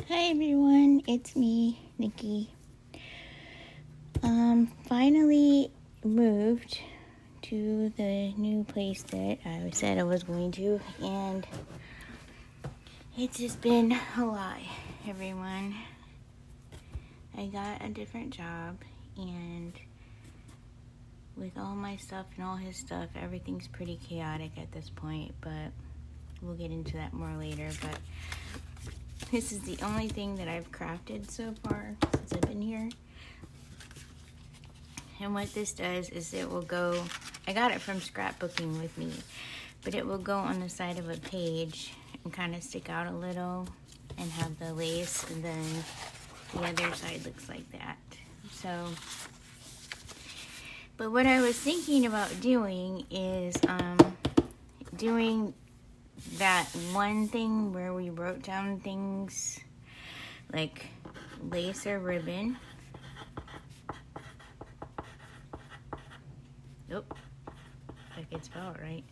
Hi everyone, it's me, Nikki. Finally moved to the new place that I said I was going to, and it's just been a lot, everyone. I got a different job, and with all my stuff and all his stuff, everything's pretty chaotic at this point, but we'll get into that more later. But this is the only thing that I've crafted so far since I've been here. And what this does is it will go, I got it from Scrapbooking With Me, but it will go on the side of a page and kind of stick out a little and have the lace, and then the other side looks like that. So, but what I was thinking about doing is doing that one thing where we wrote down things like lace or ribbon. Nope, I can spell it right.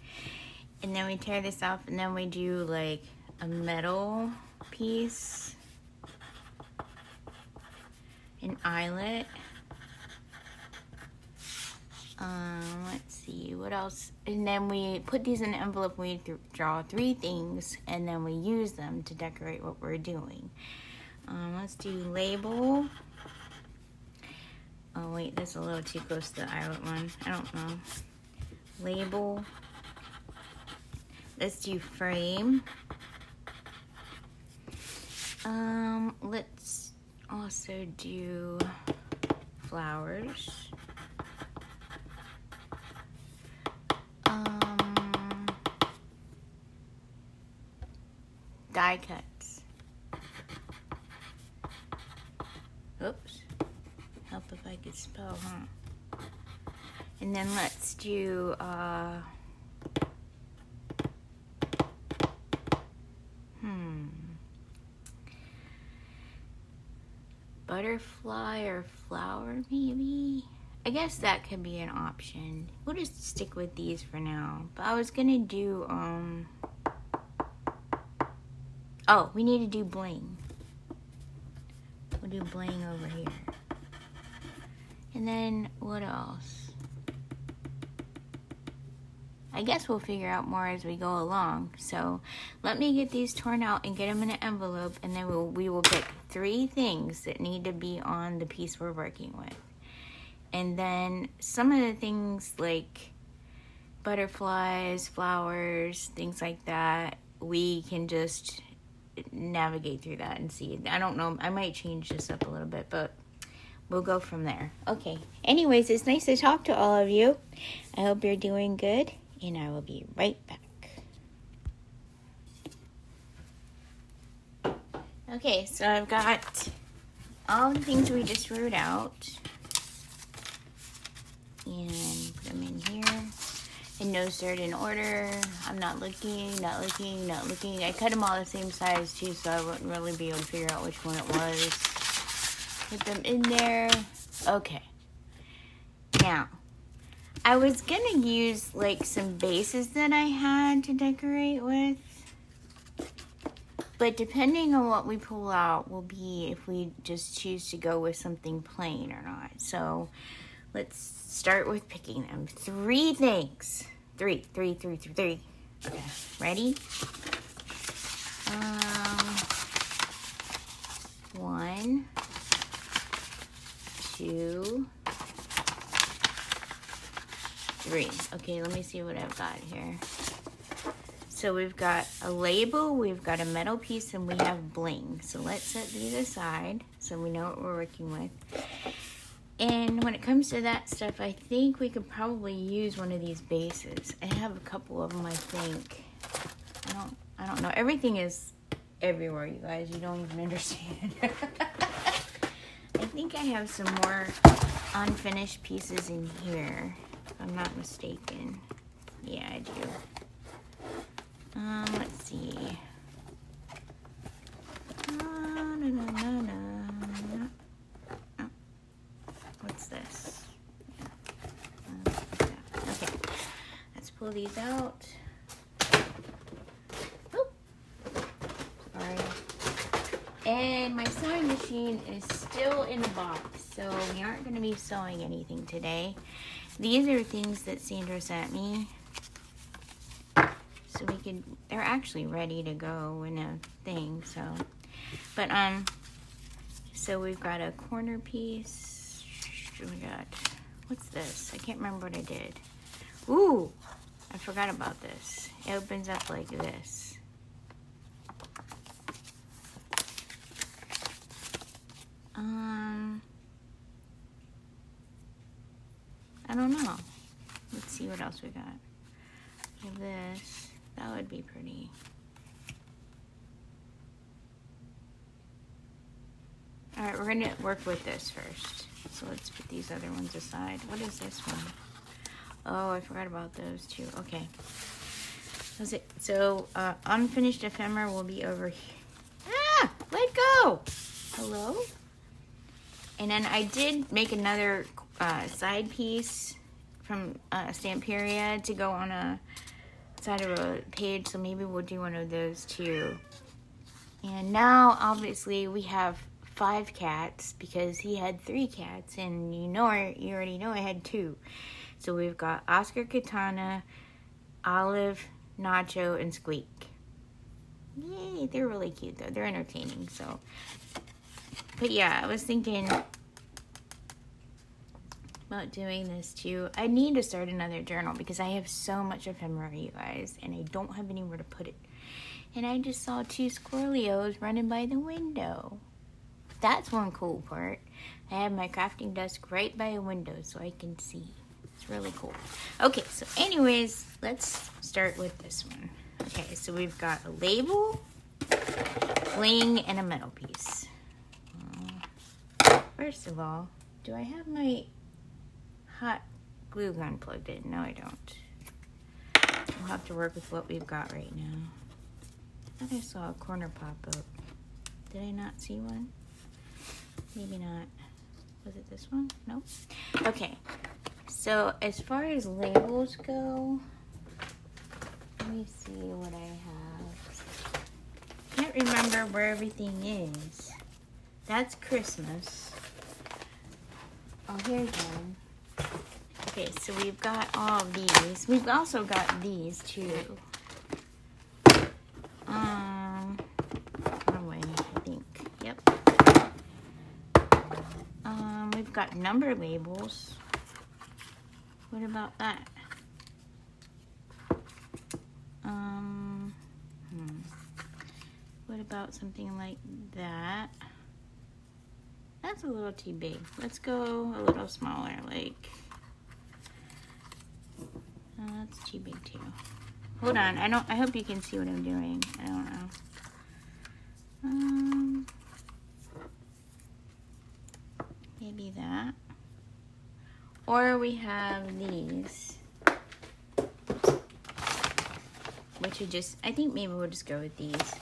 And then we tear this off, and then we do like a metal piece, an eyelet. Let's see, what else? And then we put these in an envelope, we draw 3 things, and then we use them to decorate what we're doing. Let's do label. Oh wait, that's a little too close to the eyelet one. I don't know. Label. Let's do frame. Let's also do flowers. Die cuts. Oops. Help if I could spell, huh? And then let's do butterfly or flower, maybe. I guess that could be an option. We'll just stick with these for now. But I was gonna do oh, we need to do bling. We'll do bling over here. And then what else? I guess we'll figure out more as we go along. So let me get these torn out and get them in an envelope, and then we will pick 3 things that need to be on the piece we're working with. And then some of the things like butterflies, flowers, things like that, we can just navigate through that and see. I don't know, I might change this up a little bit, but we'll go from there. Okay, anyways, it's nice to talk to all of you. I hope you're doing good, and I will be right back. Okay, so I've got all the things we just wrote out and put them in here in no certain order. I'm not looking. I cut them all the same size too, so I wouldn't really be able to figure out which one it was. Put them in there. Okay. Now, I was gonna use like some bases that I had to decorate with, but depending on what we pull out will be if we just choose to go with something plain or not. So let's start with picking them. 3 things. 3. Okay, ready? 1, 2, 3. Okay, let me see what I've got here. So we've got a label, we've got a metal piece, and we have bling. So let's set these aside so we know what we're working with. And when it comes to that stuff, I think we could probably use one of these bases. I have a couple of them, I think. I don't know. Everything is everywhere, you guys. You don't even understand. I think I have some more unfinished pieces in here, if I'm not mistaken. Yeah, I do. Let's see. What's this? Okay, let's pull these out. Oh, sorry. And my sewing machine is still in the box, so we aren't going to be sewing anything today. These are things that Sandra sent me. So they're actually ready to go in a thing, so. But, so we've got a corner piece. We got, what's this? I can't remember what I did. Ooh, I forgot about this. It opens up like this. I don't know. Let's see what else we got. We have this. That would be pretty. All right, we're gonna work with this first. So let's put these other ones aside. What is this one? Oh, I forgot about those too. Okay. That's it. So unfinished ephemera will be over here. Ah, let go. Hello? And then I did make another side piece from Stamperia to go on a side of a page, so maybe we'll do one of those too. And now, obviously, we have 5 cats because he had 3 cats, and you already know I had 2. So we've got Oscar, Katana, Olive, Nacho, and Squeak. Yay, they're really cute though. They're entertaining, so. But yeah, I was thinking about doing this too. I need to start another journal because I have so much ephemera, you guys, and I don't have anywhere to put it. And I just saw 2 squirrelios running by the window. That's one cool part. I have my crafting desk right by a window so I can see. It's really cool. Okay, so anyways, let's start with this one. Okay, so we've got a label, bling, and a metal piece. First of all, do I have my hot glue gun plugged in? No, I don't. We'll have to work with what we've got right now. I thought I saw a corner pop up. Did I not see one? Maybe not. Was it this one? Nope. Okay. So as far as labels go, let me see what I have. Can't remember where everything is. That's Christmas. Oh, here's one. Okay, so we've got all of these. We've also got these too. One way, I think. Yep. We've got number labels. What about that? What about something like that? That's a little too big. Let's go a little smaller, like, that's too big too. Hold on, I hope you can see what I'm doing. I don't know. Maybe that. Or we have these, which are just, I think maybe we'll just go with these.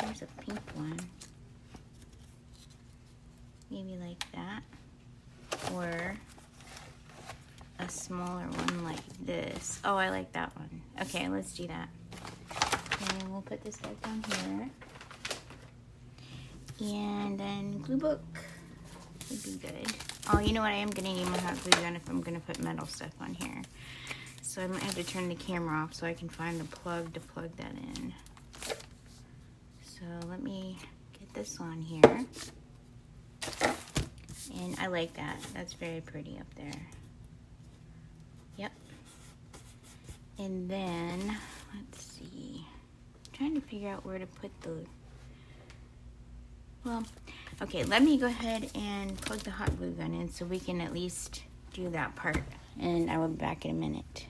There's a pink one. Maybe like that. Or a smaller one like this. Oh, I like that one. Okay, let's do that. And we'll put this guy down here. And then glue book would be good. Oh, you know what? I am gonna need my hot glue gun if I'm gonna put metal stuff on here. So I might have to turn the camera off so I can find the plug to plug that in. So let me get this on here. And I like that. That's very pretty up there. Yep. And then, let's see. I'm trying to figure out where to put the... Well, okay, let me go ahead and plug the hot glue gun in so we can at least do that part. And I will be back in a minute.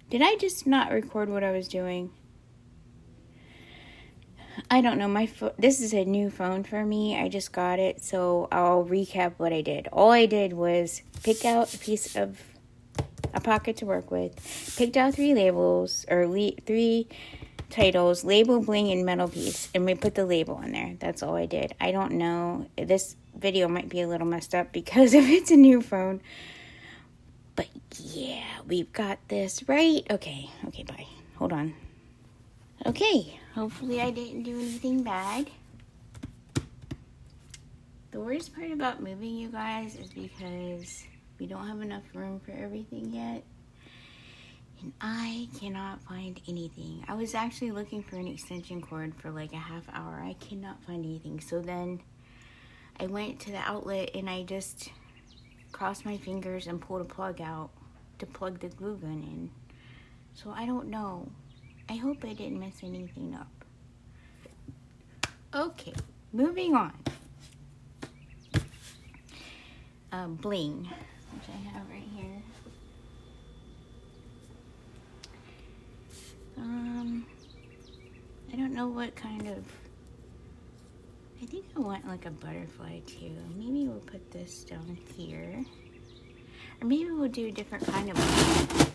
Did I just not record what I was doing? I don't know. This is a new phone for me. I just got it, so I'll recap what I did. All I did was pick out a piece of a pocket to work with, picked out 3 labels, or 3 titles, label, bling, and metal piece, and we put the label in there. That's all I did. I don't know. This video might be a little messed up because if it's a new phone. But yeah, we've got this right. Okay, bye. Hold on. Okay, hopefully I didn't do anything bad. The worst part about moving, you guys, is because we don't have enough room for everything yet. And I cannot find anything. I was actually looking for an extension cord for like a half hour. I cannot find anything. So then I went to the outlet and I just crossed my fingers and pulled a plug out to plug the glue gun in. So I don't know. I hope I didn't mess anything up. Okay, moving on. Bling, which I have right here. I don't know what kind of, I think I want like a butterfly too. Maybe we'll put this down here. Or maybe we'll do a different kind of one.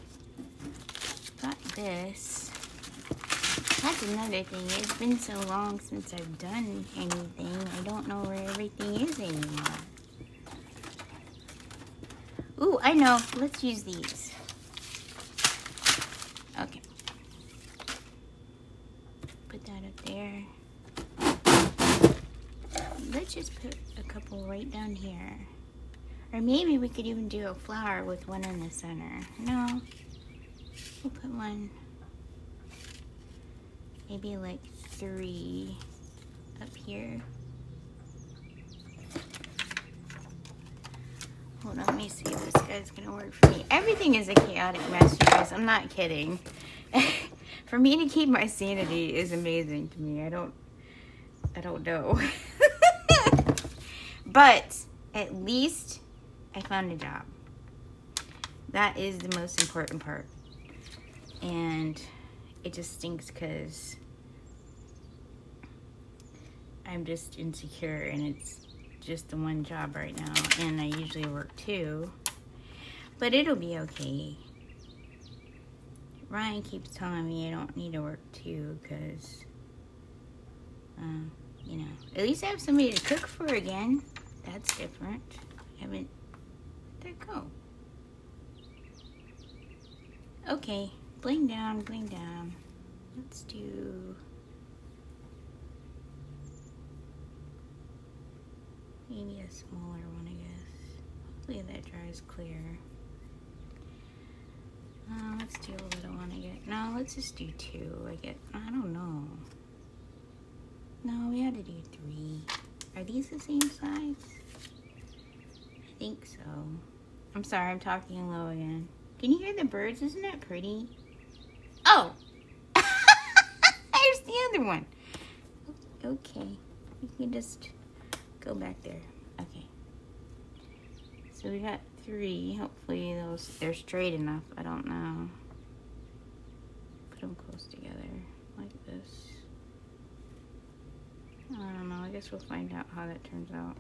Got this. That's another thing. It's been so long since I've done anything. I don't know where everything is anymore. Ooh, I know. Let's use these. Okay. Put that up there. Let's just put a couple right down here. Or maybe we could even do a flower with one in the center. No. We'll put one. Maybe like 3 up here. Hold on, let me see if this guy's gonna work for me. Everything is a chaotic mess, you guys. I'm not kidding. For me to keep my sanity is amazing to me. I don't know. But at least I found a job. That is the most important part. And it just stinks because I'm just insecure and it's just the one job right now, and I usually work 2, but it'll be okay. Ryan keeps telling me I don't need to work 2 because, you know, at least I have somebody to cook for again. That's different. I haven't, where'd that go? Okay, bling down, bling down. Let's do maybe a smaller one, I guess. Hopefully that dries clear. Let's do a little one, I guess. No, let's just do 2. I don't know. No, we had to do 3. Are these the same size? I think so. I'm sorry, I'm talking low again. Can you hear the birds? Isn't that pretty? Oh! There's the other one. Okay. We can just go back there. Okay. So we got 3. Hopefully they're straight enough. I don't know. Put them close together like this. I don't know. I guess we'll find out how that turns out.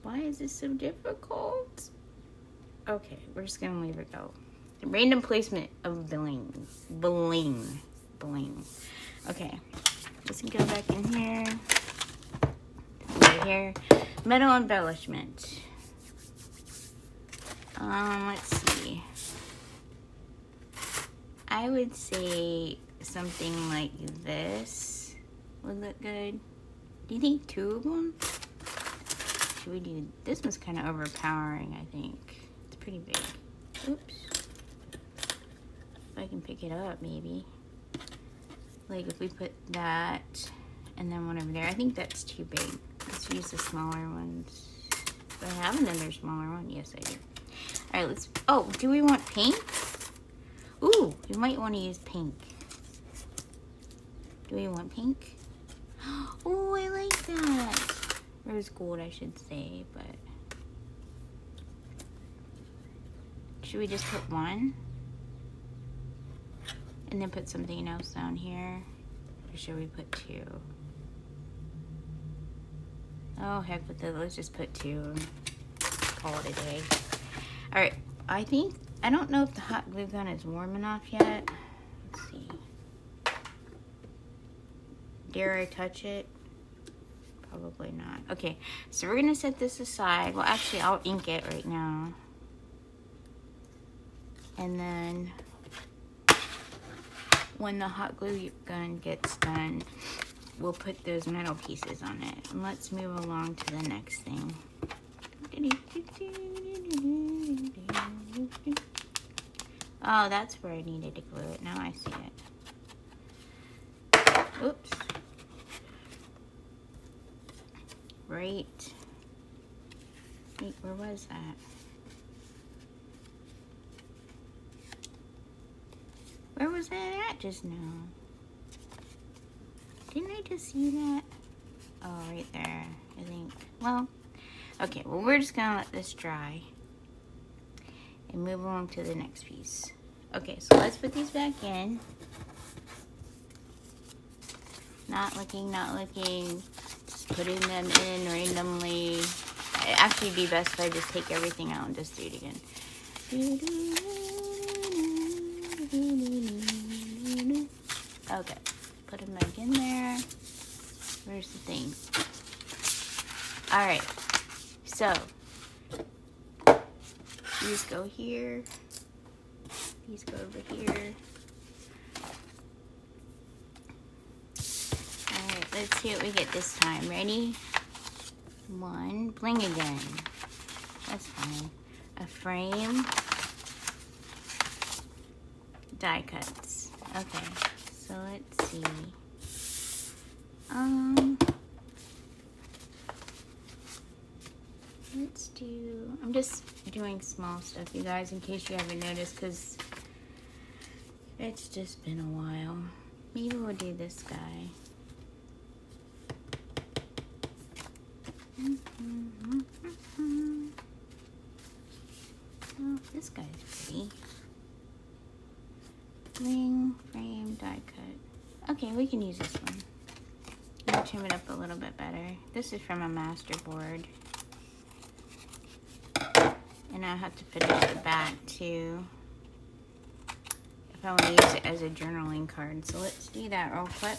Why is this so difficult? Okay, we're just gonna leave it go. The random placement of bling. Okay, let's go back in here. Right here. Metal embellishment. Let's see. I would say something like this would look good. Do you think 2 of them? Should we do, this one's kind of overpowering, I think. It's pretty big. Oops. If I can pick it up, maybe. Like if we put that and then one over there. I think that's too big. Let's use the smaller ones. Do I have another smaller one? Yes, I do. All right, let's, oh, do we want pink? Ooh, you might want to use pink. Do we want pink? Oh, I like that. Rose gold, I should say, but should we just put 1? And then put something else down here? Or should we put 2? Oh, heck with it. Let's just put 2 and call it a day. Alright, I don't know if the hot glue gun is warm enough yet. Let's see. Dare I touch it? Probably not. Okay, so we're going to set this aside. Well, actually, I'll ink it right now. And then when the hot glue gun gets done, we'll put those metal pieces on it. And let's move along to the next thing. Oh, that's where I needed to glue it. Now I see it. Oops. Right. Wait, where was that? Where was that at just now? Didn't I just see that? Oh, right there, I think. Well, okay, well, we're just gonna let this dry and move along to the next piece. Okay, so let's put these back in. Not looking, just putting them in randomly. It'd actually be best if I just take everything out and just do it again. Okay, put them back in there. Where's the thing? Alright, so these go here. These go over here. Alright, let's see what we get this time. Ready? One, bling again. That's fine. A frame. Die cuts. Okay, so let's see. Let's do, I'm just doing small stuff, you guys, in case you haven't noticed, because it's just been a while. Maybe we'll do this guy. Oh, this guy's pretty. Ring, frame, die cut. Okay, we can use this one. I'll trim it up a little bit better. This is from a master board. And I have to finish the back too, if I want to use it as a journaling card. So let's do that real quick.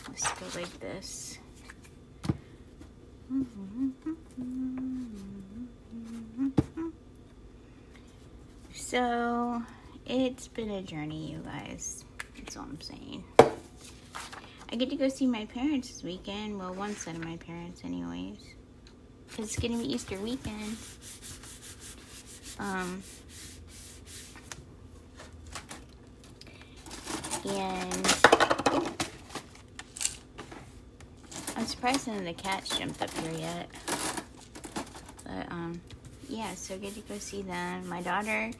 Let's go like this. So it's been a journey, you guys. That's all I'm saying. I get to go see my parents this weekend. Well, one set of my parents anyways. Because it's going to be Easter weekend. And I'm surprised none of the cats jumped up here yet. But, yeah, so get to go see them. My daughter,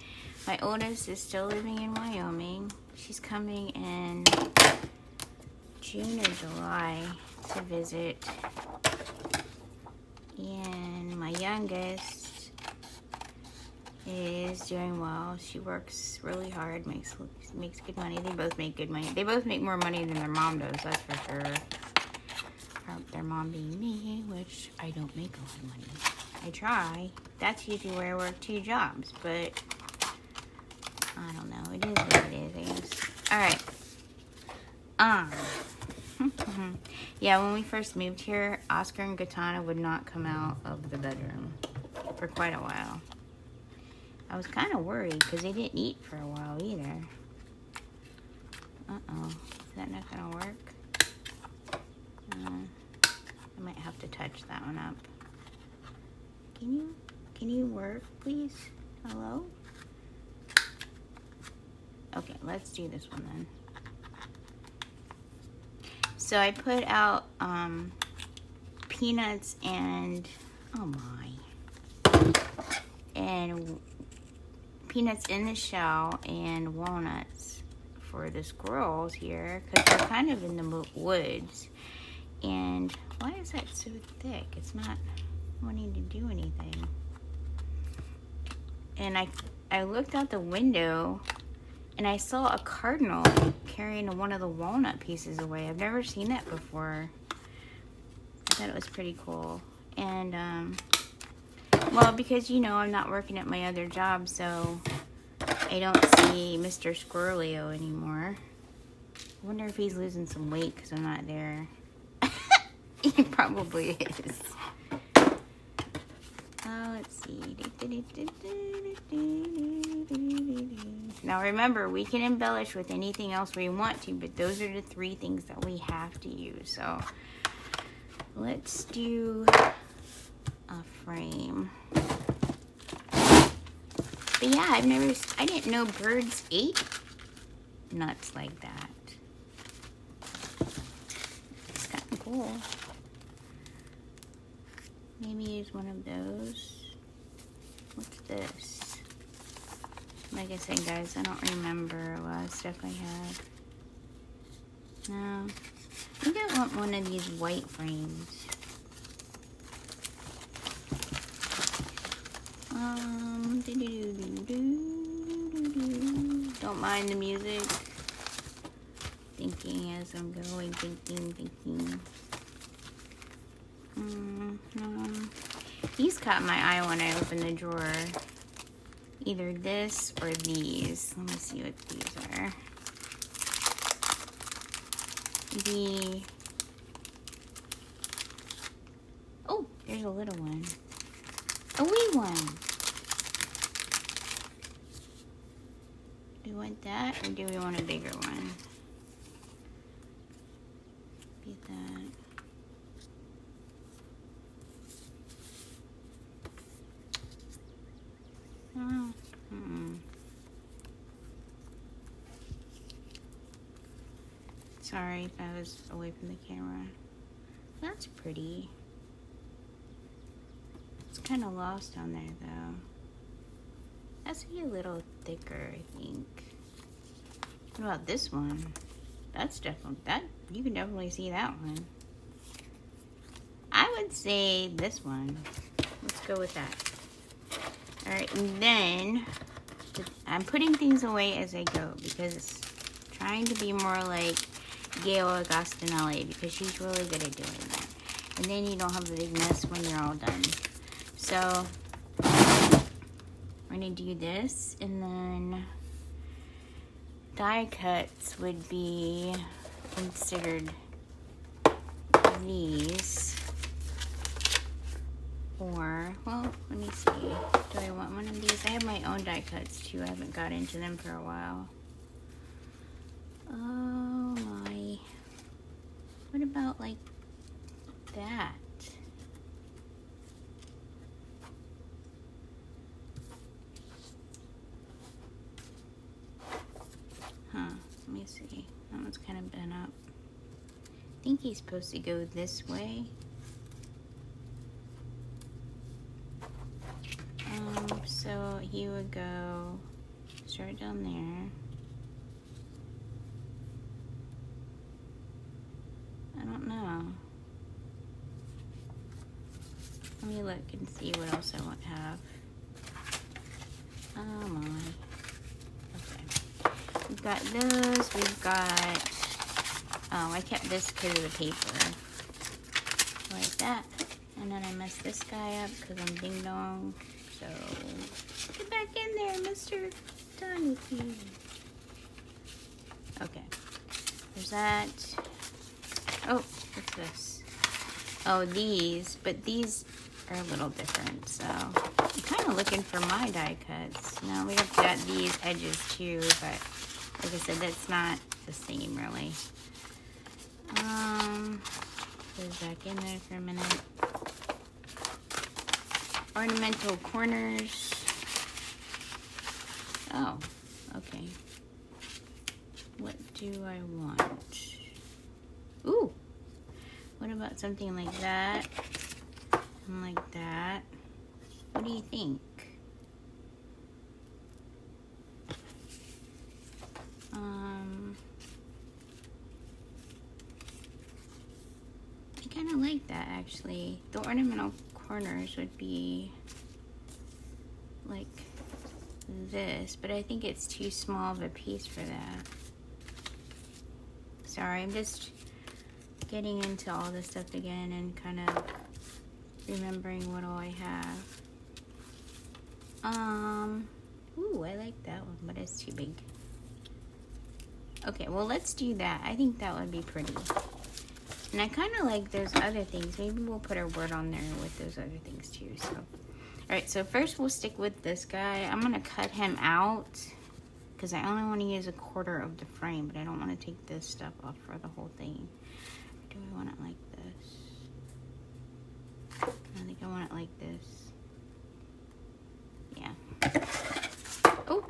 my oldest, is still living in Wyoming. She's coming in June or July to visit. And my youngest is doing well. She works really hard, makes good money. They both make good money. They both make more money than their mom does, that's for sure. Their mom being me, which I don't make a lot of money. I try. That's usually where I work 2 jobs, but I don't know. It is what it is, I guess. Alright. Yeah, when we first moved here, Oscar and Katana would not come out of the bedroom for quite a while. I was kind of worried because they didn't eat for a while either. Uh-oh. Is that not going to work? I might have to touch that one up. Can you work, please? Hello? Okay, let's do this one then. So I put out peanuts and, oh my, and peanuts in the shell and walnuts for the squirrels here because they're kind of in the woods. And why is that so thick? It's not wanting to do anything. And I looked out the window and I saw a cardinal carrying one of the walnut pieces away. I've never seen that before. I thought it was pretty cool. And, well, because, you know, I'm not working at my other job, so I don't see Mr. Squirrelio anymore. I wonder if he's losing some weight because I'm not there. He probably is. Let's see. Now remember, we can embellish with anything else we want to, but those are the 3 things that we have to use. So let's do a frame. But yeah, I didn't know birds ate nuts like that. It's kind of cool. Maybe use one of those. What's this? Like I said, guys, I don't remember a lot of stuff I had. No. I think I want one of these white frames. Don't mind the music. Thinking as I'm going, thinking. These caught my eye when I opened the drawer. Either this or these. Let me see what these are. Oh, there's a little one. A wee one. Do we want that or do we want a bigger one? Be that. Sorry if I was away from the camera. That's pretty. It's kind of lost on there though. That's be a little thicker, I think. What about this one? That's definitely, you can definitely see that one. I would say this one. Let's go with that. Alright, and then I'm putting things away as I go because it's trying to be more like Gail Agostinelli because she's really good at doing that. And then you don't have a big mess when you're all done. So, we're going to do this, and then die cuts would be considered these. Or, well, let me see. Do I want one of these? I have my own die cuts too. I haven't got into them for a while. Oh my. What about like that? Huh, let me see. That one's kind of bent up. I think he's supposed to go this way. So he would go start down there. I don't know. Let me look and see what else I want to have. Oh my. Okay. We've got those. We've got, oh, I kept this because of the paper. Like that. And then I messed this guy up because I'm ding dong. So, get back in there, Mr. Done with you. Okay. There's that. Oh, what's this? Oh, these. But these are a little different. So, I'm kind of looking for my die cuts. Now, we have got these edges too. But, like I said, that's not the same, really. Put it back in there for a minute. Ornamental corners. Oh, okay. What do I want? Ooh, what about something like that and like that? What do you think? I kind of like that actually. The ornamental corners would be like this, but I think it's too small of a piece for that. Sorry, I'm just getting into all this stuff again and kind of remembering what all I have. Ooh, I like that one, but it's too big. Okay, well, let's do that. I think that would be pretty. And I kind of like those other things. Maybe we'll put our word on there with those other things too. So, Alright, so first we'll stick with this guy. I'm gonna cut him out because I only want to use 1/4 of the frame, but I don't want to take this stuff off for the whole thing. Do I want it like this? I think I want it like this. Yeah. Oh!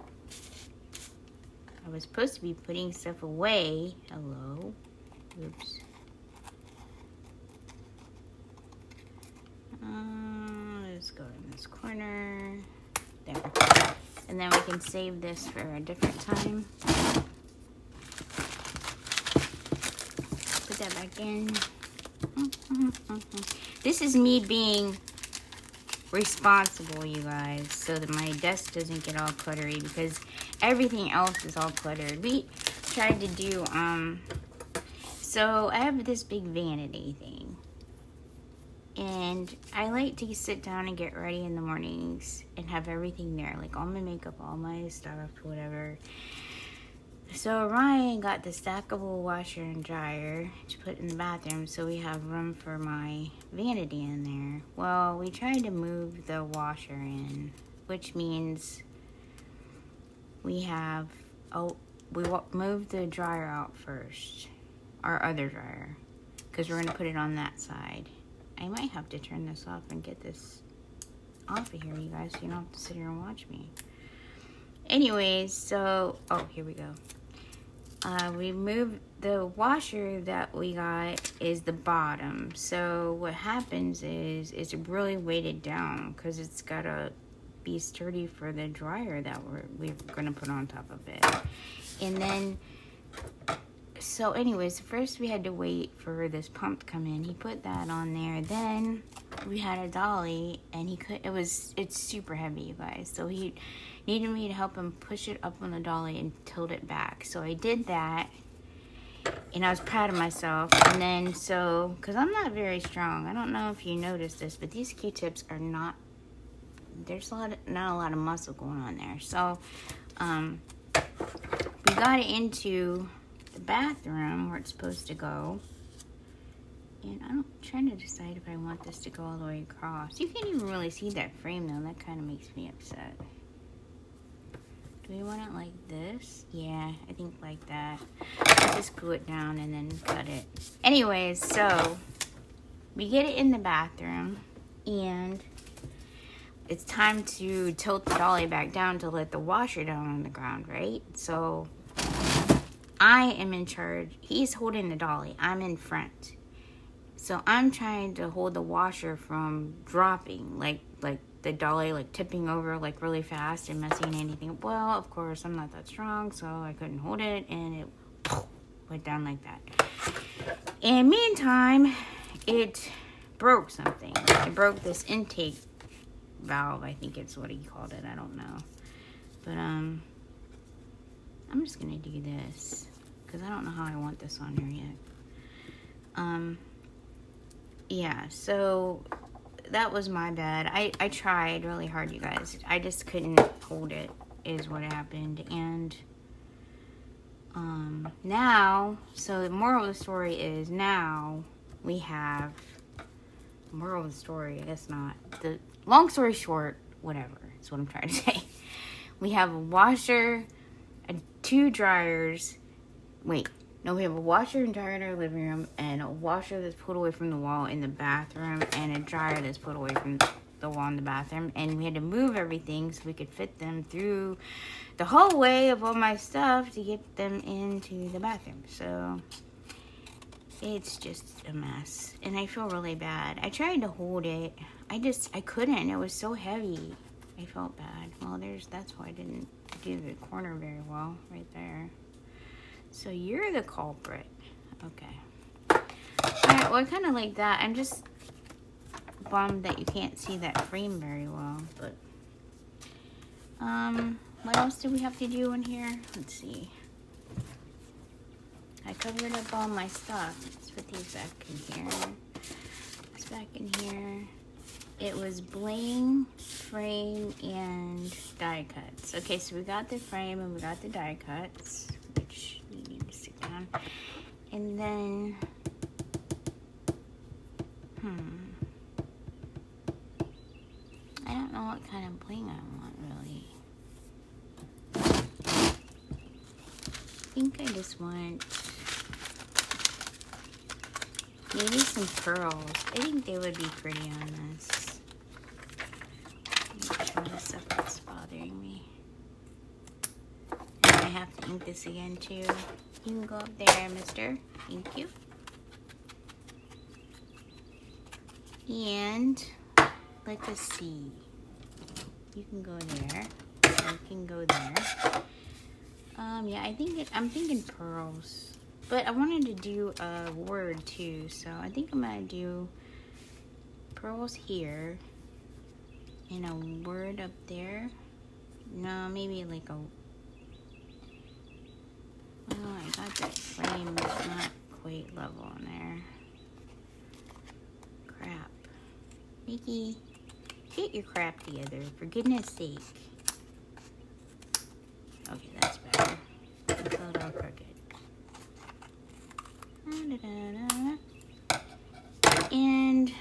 I was supposed to be putting stuff away. Hello. Oops. Let's go in this corner. There. And then we can save this for a different time. Put that back in. This is me being responsible, you guys, so that my desk doesn't get all cluttery, because everything else is all cluttered. We tried to do, so I have this big vanity thing. And I like to sit down and get ready in the mornings and have everything there, like all my makeup, all my stuff, whatever. So Ryan got the stackable washer and dryer to put in the bathroom so we have room for my vanity in there. Well, we tried to move the washer in, which means we have, we moved the dryer out first, our other dryer, because we're going to put it on that side. I might have to turn this off and get this off of here, you guys, so you don't have to sit here and watch me. Anyways, so, oh, here we go. We moved the washer that we got is the bottom. So what happens is it's really weighted down because it's got to be sturdy for the dryer that we're going to put on top of it. And then, so anyways, first we had to wait for this pump to come in. He put that on there. Then we had a dolly, and it's super heavy, you guys. So he needed me to help him push it up on the dolly and tilt it back. So I did that, and I was proud of myself. And then, so, because I'm not very strong, I don't know if you noticed this, but these Q-tips are not, there's not a lot of muscle going on there. So, we got it into the bathroom where it's supposed to go. And I'm trying to decide if I want this to go all the way across. You can't even really see that frame though. That kind of makes me upset. Do we want it like this? Yeah, I think like that. Let's just glue it down and then cut it. Anyways, so we get it in the bathroom and it's time to tilt the dolly back down to let the washer down on the ground, right? So I am in charge. He's holding the dolly. I'm in front. So I'm trying to hold the washer from dropping, like the dolly like tipping over like really fast and messing anything. Well, of course, I'm not that strong, so I couldn't hold it, and it went down like that. And meantime, it broke something. It broke this intake valve, I think it's what he called it. I don't know. But I'm just gonna do this because I don't know how I want this on here yet. Yeah, so that was my bad. I tried really hard, you guys. I just couldn't hold it, is what happened. And now, so the moral of the story is now we have, moral of the story, I guess not. The long story short, whatever, is what I'm trying to say. We have a washer and 2 dryers. Wait. No, we have a washer and dryer in our living room, and a washer that's put away from the wall in the bathroom, and a dryer that's put away from the wall in the bathroom. And we had to move everything so we could fit them through the hallway of all my stuff to get them into the bathroom. So it's just a mess, and I feel really bad. I tried to hold it. I couldn't. It was so heavy. I felt bad. Well, that's why I didn't do the corner very well right there. So you're the culprit. Okay. Alright, well, I kind of like that. I'm just bummed that you can't see that frame very well. But, what else do we have to do in here? Let's see. I covered up all my stuff. Let's put these back in here. It's back in here. It was bling, frame, and die cuts. Okay, so we got the frame and we got the die cuts, which we need to stick down. And then, I don't know what kind of bling I want, really. I think I just want maybe some pearls. I think they would be pretty on this. Try this up that's bothering me. And I have to ink this again too. You can go up there, mister. Thank you. And let us see. You can go there. You can go there. Yeah, I'm thinking pearls. But I wanted to do a word too, so I think I'm gonna do pearls here and a word up there. No, maybe like a. Oh, I got that frame not quite level in there. Crap, Mickey, get your crap together for goodness sake. Okay, that's better. It's a little crooked. And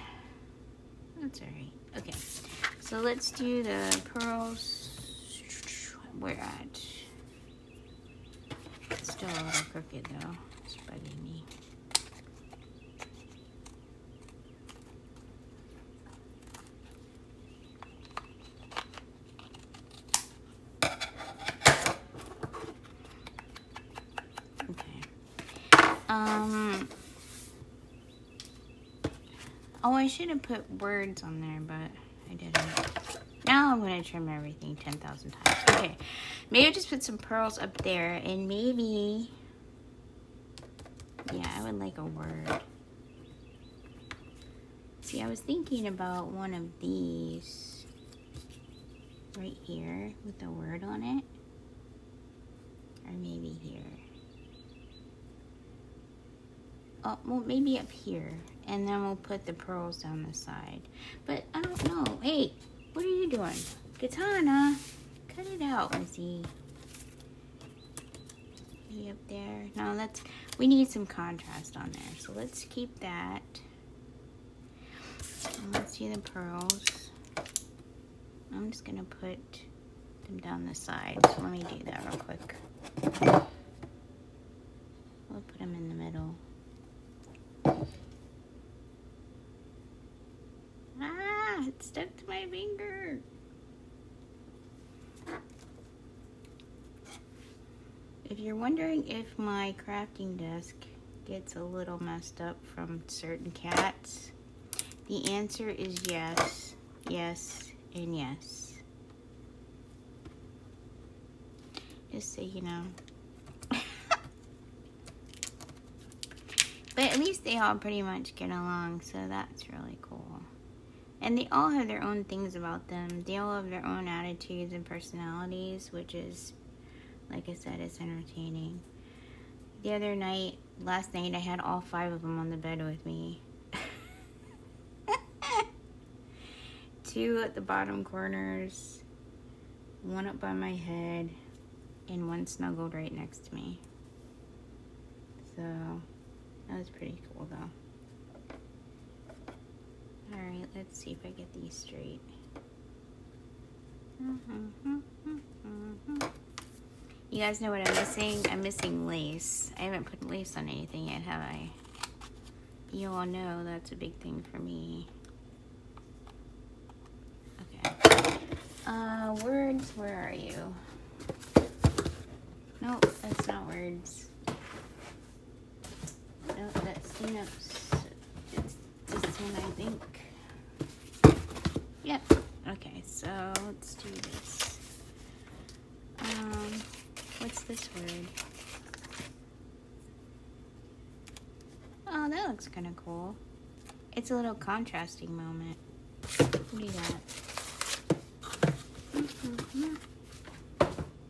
that's alright. Okay, so let's do the pearls. Where at? It's still a little crooked though. It's bugging me. Oh, I should have put words on there, but I didn't. Now I'm going to trim everything 10,000 times. Okay, maybe I'll just put some pearls up there, and maybe, yeah, I would like a word. See, I was thinking about one of these right here with a word on it, or maybe here. Oh, well, maybe up here, and then we'll put the pearls down the side. But I don't know. Hey, what are you doing? Katana, cut it out, Missy. Maybe up there. No, we need some contrast on there. So let's keep that. And let's do the pearls. I'm just gonna put them down the side. So let me do that real quick. We'll put them in the middle. Ah, it stuck to my finger. If you're wondering if my crafting desk gets a little messed up from certain cats, the answer is yes, yes, and yes. Just so you know. But at least they all pretty much get along, so that's really cool. And they all have their own things about them. They all have their own attitudes and personalities, which is, like I said, it's entertaining. Last night, I had all 5 of them on the bed with me. 2 at the bottom corners, 1 up by my head, and 1 snuggled right next to me. So that was pretty cool though. Alright, let's see if I get these straight. You guys know what I'm missing? I'm missing lace. I haven't put lace on anything yet, have I? You all know that's a big thing for me. Okay. Words, where are you? Nope, that's not words. No, that's Synapse. It's this one, I think. Yep. Okay, so let's do this. What's this word? Oh, that looks kind of cool. It's a little contrasting moment. What do you got?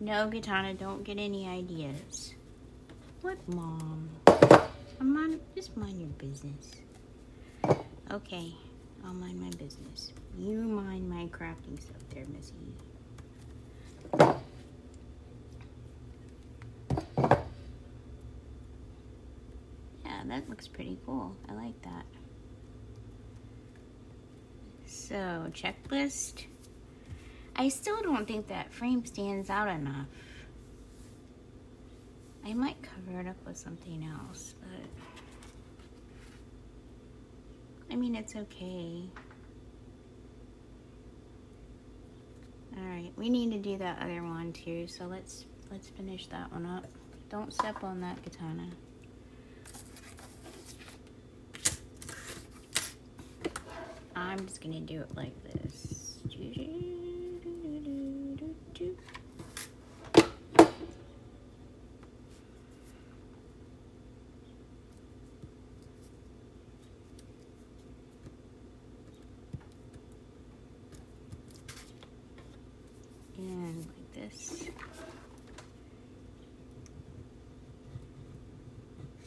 No, Katana, don't get any ideas. What, Mom? Just mind your business. Okay, I'll mind my business. You mind my crafting stuff there, Missy. Yeah, that looks pretty cool. I like that. So, checklist. I still don't think that frame stands out enough. I might cover it up with something else, but I mean, it's okay. Alright, we need to do that other one too, so let's finish that one up. Don't step on that katana. I'm just gonna do it like this. And like this.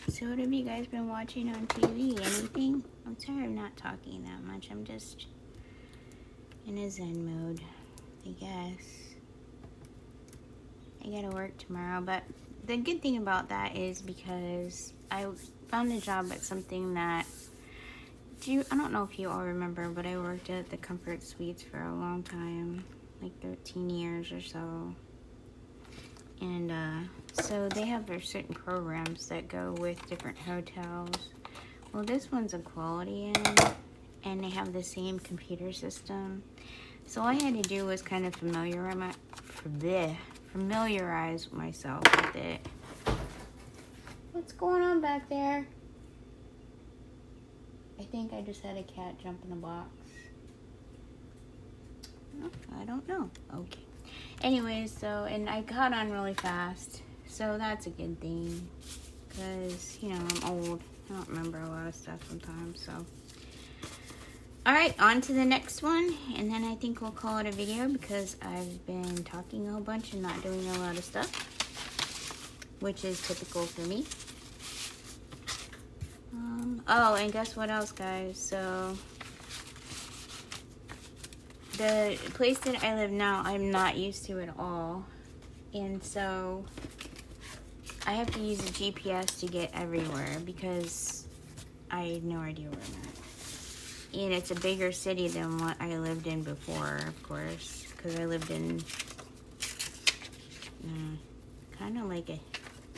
So what have you guys been watching on TV? Anything? I'm sorry I'm not talking that much. I'm just in a zen mode, I guess. I gotta work tomorrow, but the good thing about that is because I found a job at something that I don't know if you all remember, but I worked at the Comfort Suites for a long time, like 13 years or so. And so they have their certain programs that go with different hotels. Well, this one's a Quality Inn, and they have the same computer system. So all I had to do was kind of familiarize myself with it. What's going on back there? I think I just had a cat jump in the box. Oh, I don't know. Okay. Anyways, so, and I caught on really fast. So that's a good thing. Because, you know, I'm old. I don't remember a lot of stuff sometimes, so. Alright, on to the next one. And then I think we'll call it a video because I've been talking a whole bunch and not doing a lot of stuff. Which is typical for me. Oh, and guess what else, guys? So, the place that I live now, I'm not used to at all. And so, I have to use a GPS to get everywhere because I have no idea where I'm at. And it's a bigger city than what I lived in before, of course. Because I lived in kind of like a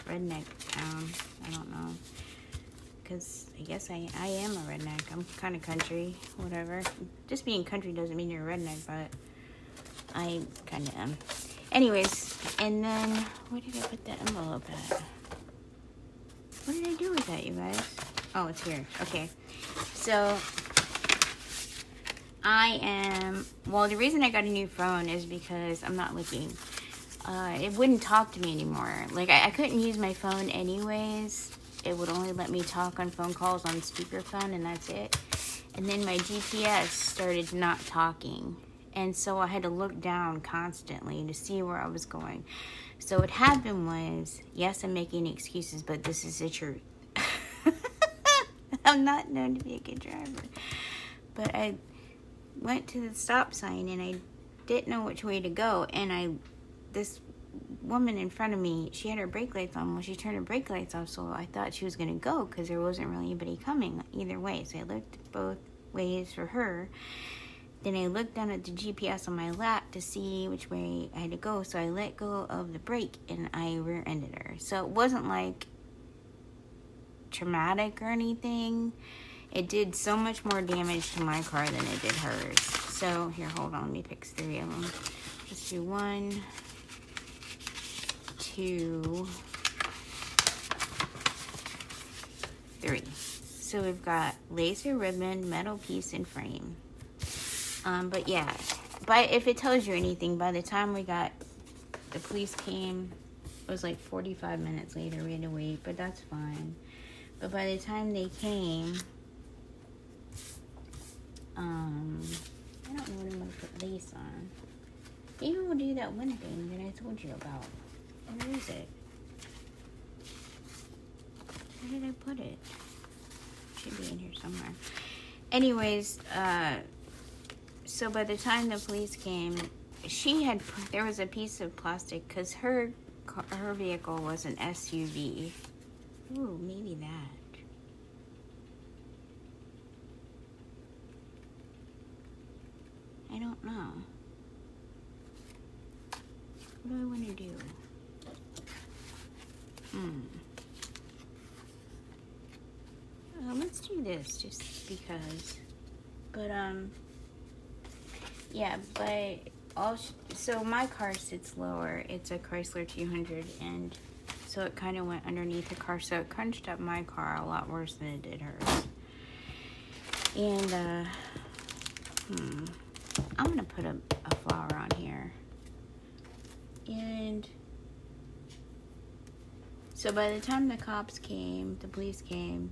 redneck town. I don't know. Because I guess I am a redneck. I'm kind of country, whatever. Just being country doesn't mean you're a redneck, but I kind of am. Anyways, and then, where did I put that envelope at? What did I do with that, you guys? Oh, it's here. Okay. So, the reason I got a new phone is because I'm not looking. It wouldn't talk to me anymore. Like, I couldn't use my phone anyways. It would only let me talk on phone calls on speakerphone, and that's it. And then my GPS started not talking. And so I had to look down constantly to see where I was going. So what happened was, yes, I'm making excuses, but this is the truth. I'm not known to be a good driver. But I went to the stop sign, and I didn't know which way to go. And this woman in front of me, she had her brake lights on. Well, she turned her brake lights off, so I thought she was going to go because there wasn't really anybody coming either way. So I looked both ways for her. Then I looked down at the GPS on my lap to see which way I had to go. So I let go of the brake and I rear-ended her. So it wasn't like traumatic or anything. It did so much more damage to my car than it did hers. So here, hold on, let me pick 3 of them. Let's do 1, 2, 3. So we've got laser ribbon, metal piece, and frame. But yeah, if it tells you anything, by the time the police came, it was like 45 minutes later. We had to wait, but that's fine. But by the time they came, I don't know what I'm going to put lace on. Maybe we'll do that one thing that I told you about. Where is it? Where did I put it? Should be in here somewhere. Anyways, so by the time the police came, there was a piece of plastic because her vehicle was an SUV. Ooh, maybe that. I don't know. What do I want to do? Let's do this just because. But yeah, but also, so my car sits lower. It's a Chrysler 200, and so it kind of went underneath the car, so it crunched up my car a lot worse than it did hers. And I'm gonna put a flower on here. And so by the time the cops came, the police came,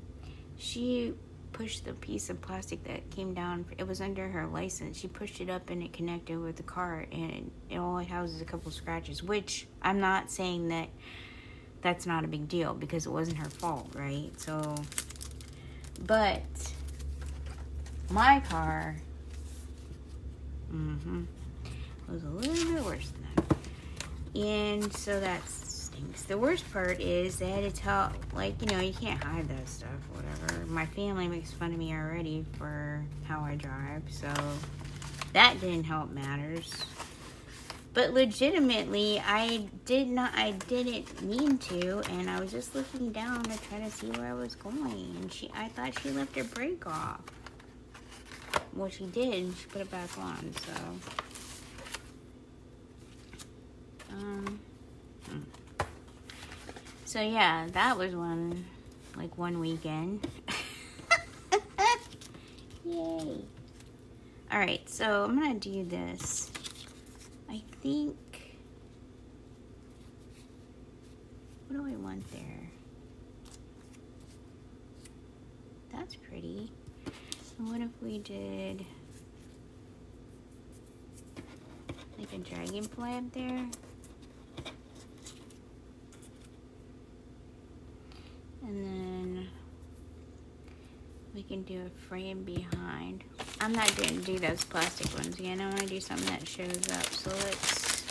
she pushed the piece of plastic that came down. It was under her license. She pushed it up and it connected with the car, and it only houses a couple scratches, which I'm not saying that that's not a big deal because it wasn't her fault, right? So, but my car was a little bit worse than that. And so that stinks. The worst part is they had to tell, like, you know, you can't hide that stuff, whatever. My family makes fun of me already for how I drive, so that didn't help matters. But legitimately, I didn't mean to, and I was just looking down to try to see where I was going, and I thought she left her brake off. Well, she did. She put it back on, so. So yeah, that was one weekend. Yay. Alright, so I'm gonna do this. I think, what do I want there? That's pretty. And what if we did like a dragonfly up there? And then we can do a frame behind. I'm not going to do those plastic ones again. I want to do something that shows up. So let's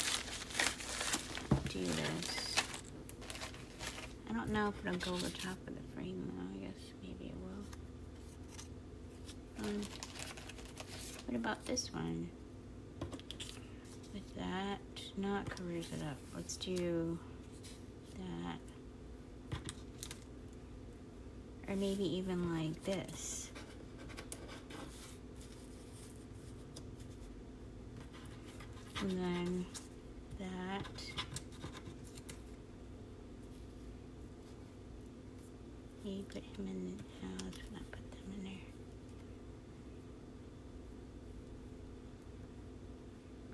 do this. I don't know if it'll go over top of the frame though. I guess maybe it will. What about this one? With that, no, it covers it up. Let's do that. Or maybe even like this. And then that. Maybe put him in, no, let's not put them in there.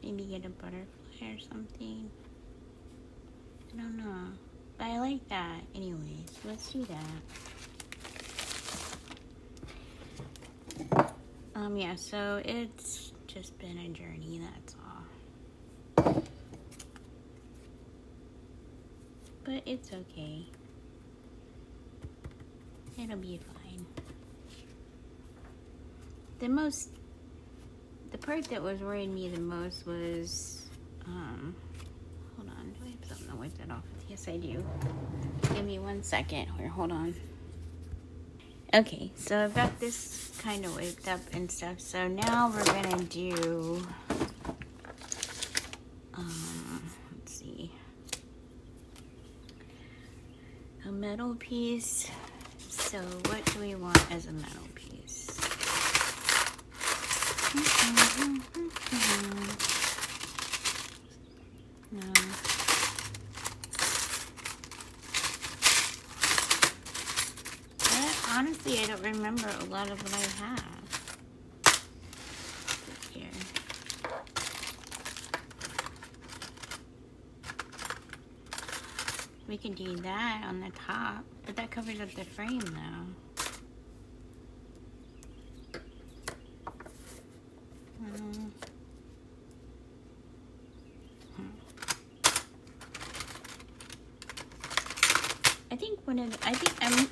Maybe get a butterfly or something. I don't know. But I like that anyways. Let's do that. Yeah, so it's just been a journey, that's all. But it's okay. It'll be fine. The part that was worrying me the most was, hold on, do I have something to wipe that off with? Yes, I do. Give me 1 second. Here, hold on. Okay, so I've got this kind of wiped up and stuff. So now we're gonna do, let's see, a metal piece. So what do we want as a metal piece? No. Honestly, I don't remember a lot of what I have here. We can do that on the top, but that covers up the frame though.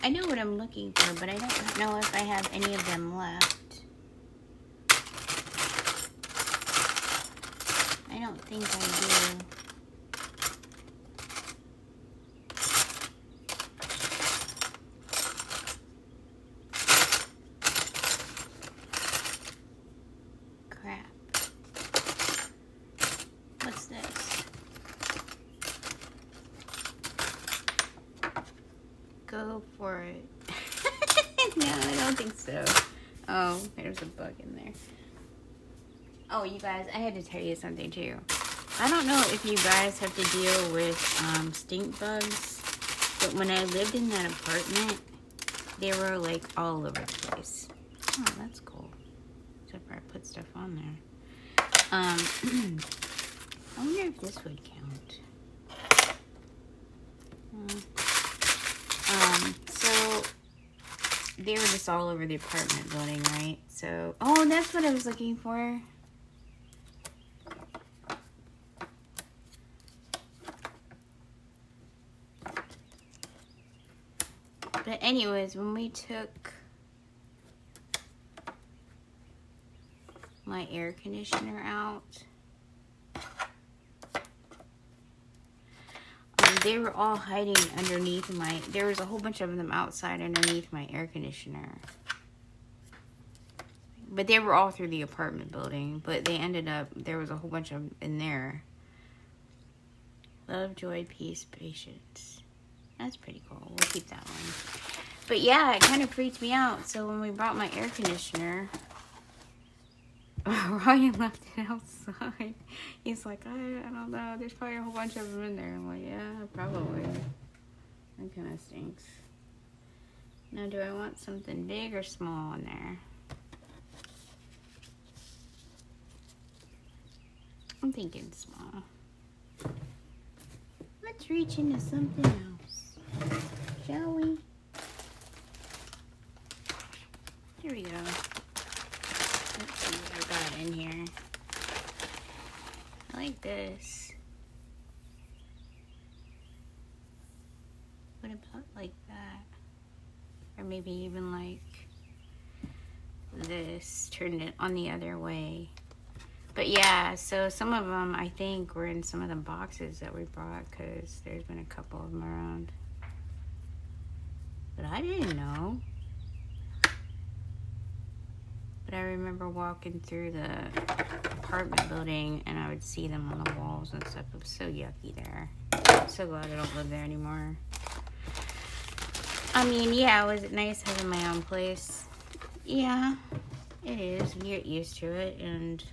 I know what I'm looking for, but I don't know if I have any of them left. I don't think I do. Crap. What's this? go for it. No, I don't think so. Oh, there's a bug in there. Oh, you guys, I had to tell you something too. I don't know if you guys have to deal with stink bugs, but when I lived in that apartment, they were like all over the place. Oh, that's cool. Except for I put stuff on there. I wonder if this would count. So they were just all over the apartment building, right? So, oh, that's what I was looking for. But anyways, when we took my air conditioner out, they were all hiding underneath there was a whole bunch of them outside underneath my air conditioner. But they were all through the apartment building, but they ended up, there was a whole bunch of them in there. Love, joy, peace, patience. That's pretty cool. We'll keep that one. But yeah, it kind of freaked me out. So when we brought my air conditioner, Ryan left it outside. He's like, I don't know. There's probably a whole bunch of them in there. I'm like, yeah, probably. That kind of stinks. Now, do I want something big or small in there? I'm thinking small. Let's reach into something else, shall we? Here we go. Let's see what I got in here. I like this. What about like that? Or maybe even like this, turn it on the other way. But yeah, so some of them I think were in some of the boxes that we brought, because there's been a couple of them around. But I didn't know. But I remember walking through the apartment building and I would see them on the walls and stuff. It was so yucky there. I'm so glad I don't live there anymore. I mean, yeah, was it nice having my own place? Yeah, it is. You get used to it,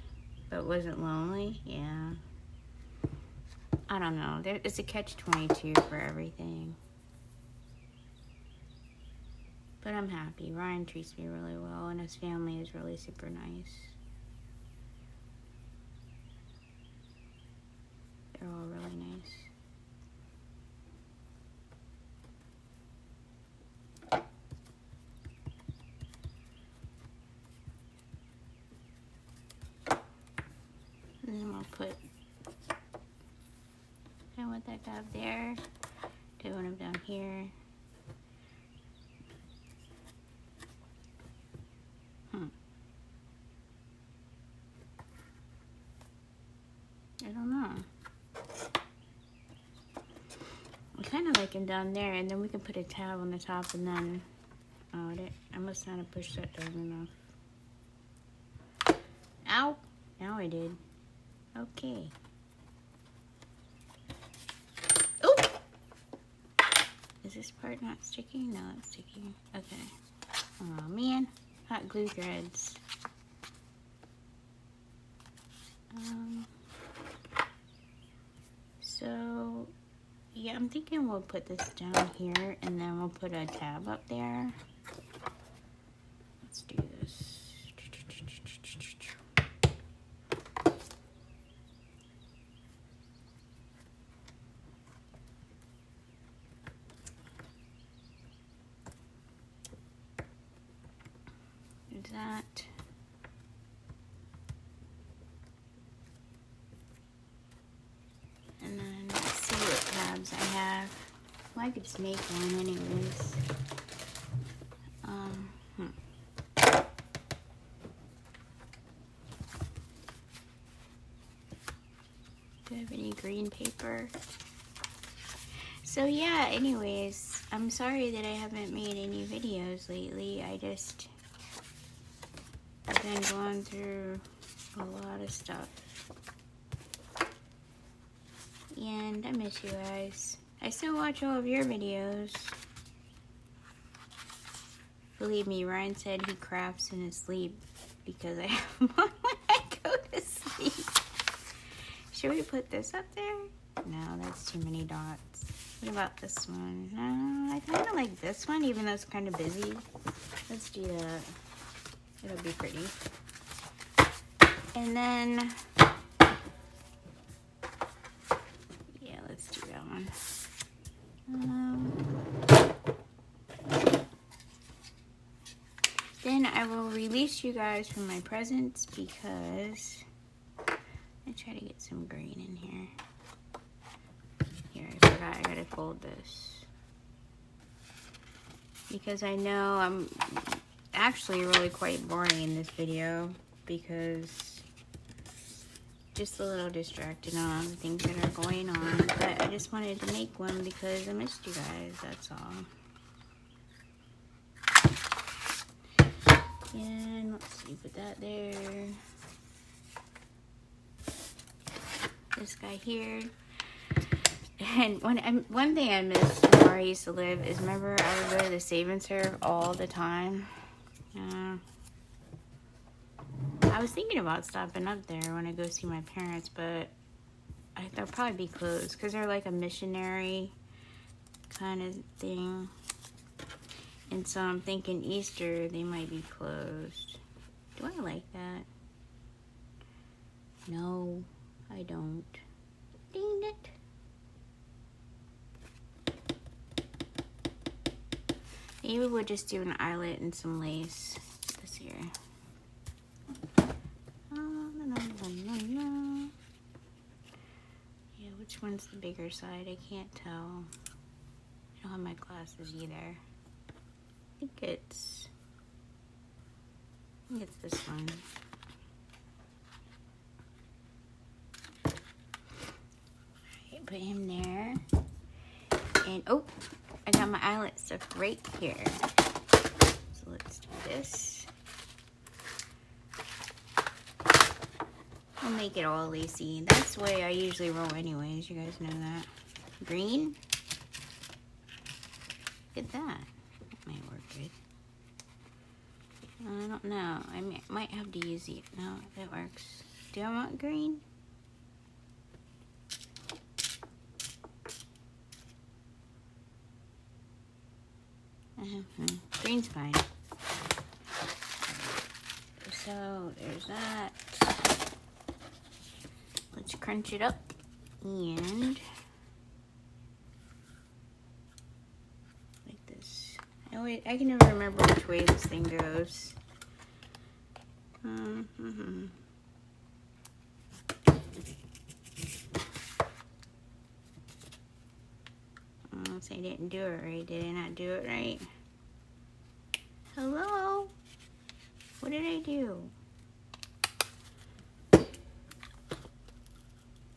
but was it lonely? Yeah. I don't know. It's a catch-22 for everything. But I'm happy. Ryan treats me really well, and his family is really super nice. They're all really nice. And then we'll put, I want that to have there. Do I want them down here? I don't know. I kind of like them down there, and then we can put a tab on the top, and then, oh, I must not have pushed that down enough. Ow! Now I did. Okay. Oh! Is this part not sticking? No, it's sticking. Okay. Oh man, hot glue threads. So, yeah, I'm thinking we'll put this down here, and then we'll put a tab up there. Let's do this. Do that. And then let's see what tabs I have. Well, I could just make one anyways. Do I have any green paper? So yeah, anyways, I'm sorry that I haven't made any videos lately. I've been going through a lot of stuff. And I miss you guys. I still watch all of your videos. Believe me, Ryan said he crafts in his sleep because I have them on when I go to sleep. Should we put this up there? No, that's too many dots. What about this one? No, I kind of like this one, even though it's kind of busy. Let's do that. It'll be pretty. And then, yeah, let's do that one. Then I will release you guys from my presents because I try to get some green in here. Here, I forgot I gotta fold this. Because I know I'm actually really quite boring in this video because just a little distracted on all the things that are going on. But I just wanted to make one because I missed you guys, that's all. And let's see, put that there. This guy here. And one thing I miss where I used to live is, remember, I would go to the Save and Serve all the time. I was thinking about stopping up there when I go see my parents, but they'll probably be closed because they're like a missionary kind of thing. And so I'm thinking Easter, they might be closed. Do I like that? No, I don't. Dang it. Maybe we'll just do an eyelet and some lace this year. Yeah, which one's the bigger side? I can't tell. I don't have my glasses either. I think it's this one. Alright, put him there. And oh, I got my eyelet stuff right here. So let's do this. I'll make it all lacy. That's the way I usually roll anyways. You guys know that. Green. Look at that. That might work good. I don't know. I might have to use it. No, that works. Do I want green? Green's fine. So there's that. Let's crunch it up and like this. I can never remember which way this thing goes. Unless I didn't do it right. Did I not do it right? Hello? What did I do?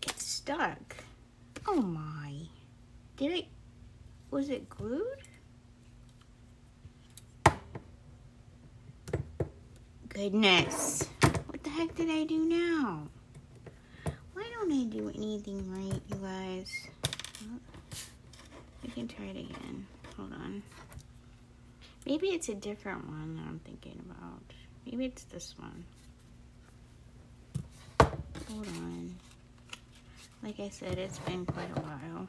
It's stuck. Oh my. Was it glued? Goodness. What the heck did I do now? Why don't I do anything right, you guys? We can try it again. Hold on. Maybe it's a different one that I'm thinking about. Maybe it's this one. Hold on. Like I said, it's been quite a while.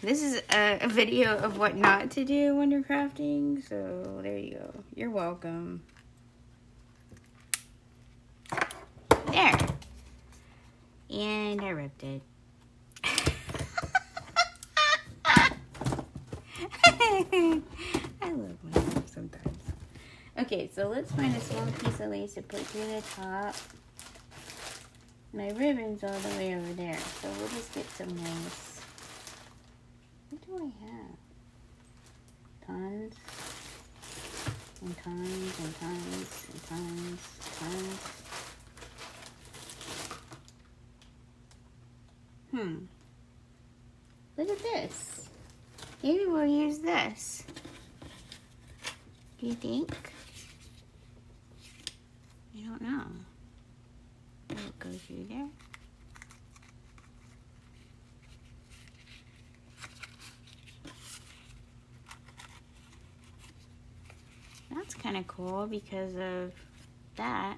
This is a video of what not to do when you're crafting. So there you go. You're welcome. There. And I ripped it. I love myself sometimes. Okay, so let's find a small piece of lace to put through the top. My ribbon's all the way over there, so we'll just get some lace. What do I have? Tons. And tons and tons and tons and tons. Look at this. Maybe we'll use this. Do you think? I don't know. will go through there. That's kind of cool because of that.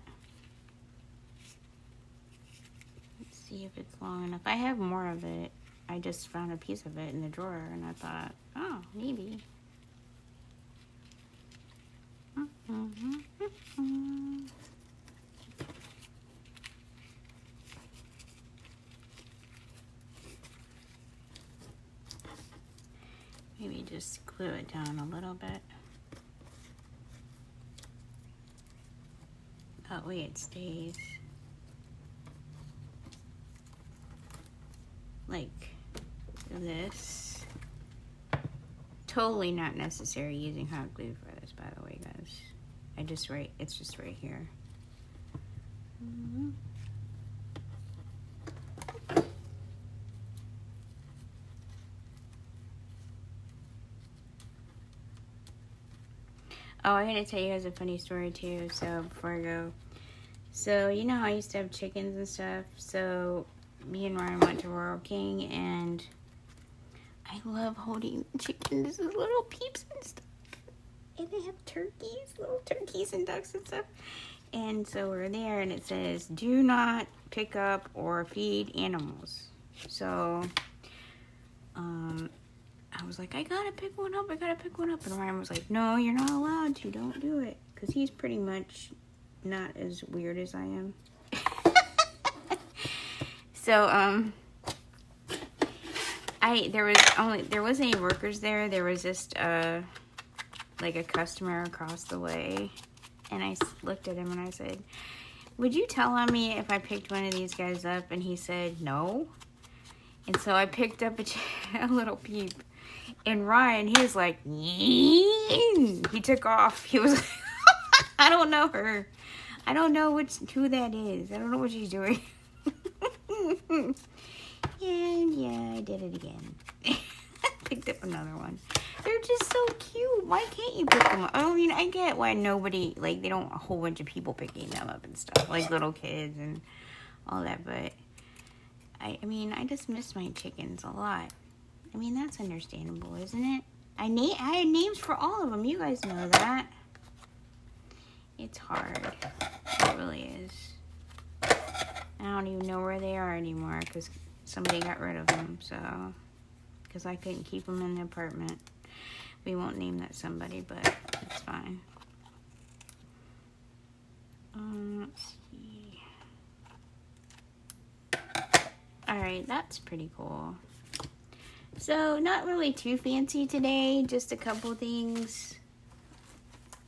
Let's see if it's long enough. I have more of it. I just found a piece of it in the drawer and I thought, oh, maybe. Maybe just glue it down a little bit. That way it stays like this. Totally not necessary using hot glue for this, by the way, guys. It's just right here. Oh, I gotta tell you guys a funny story too, so before I go. So, you know how I used to have chickens and stuff? So, me and Ryan went to Royal King, and I love holding chickens as little peeps and stuff. And they have turkeys, little turkeys and ducks and stuff. And so we're there, and it says, do not pick up or feed animals. So, I was like, I gotta pick one up. And Ryan was like, no, you're not allowed to. Don't do it. Because he's pretty much not as weird as I am. So, there wasn't any workers there. There was just, like a customer across the way. And I looked at him and I said, would you tell on me if I picked one of these guys up? And he said, no. And so I picked up a little peep. And Ryan, he was like, he took off. He was like, I don't know her. I don't know who that is. I don't know what she's doing. And yeah, I did it again. Picked up another one. They're just so cute. Why can't you pick them up? I mean, I get why nobody, like, they don't a whole bunch of people picking them up and stuff. Like little kids and all that. But, I mean, I just miss my chickens a lot. I mean, that's understandable, isn't it? I had names for all of them. You guys know that. It's hard. It really is. I don't even know where they are anymore because somebody got rid of them. So, because I couldn't keep them in the apartment. We won't name that somebody, but it's fine. Let's see. Alright, that's pretty cool. So, not really too fancy today, just a couple things.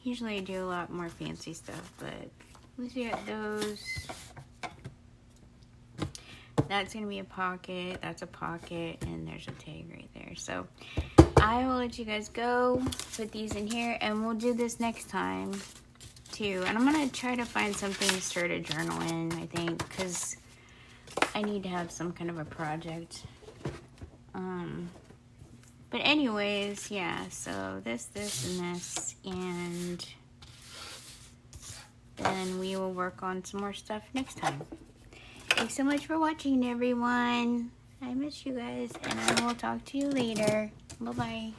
Usually I do a lot more fancy stuff, but let's get those. That's going to be a pocket, that's a pocket, and there's a tag right there. So, I will let you guys go, put these in here, and we'll do this next time, too. And I'm going to try to find something to start a journal in, I think, because I need to have some kind of a project. But anyways, yeah, so this, and this, and then we will work on some more stuff next time. Thanks so much for watching, everyone. I miss you guys, and I will talk to you later. Bye-bye.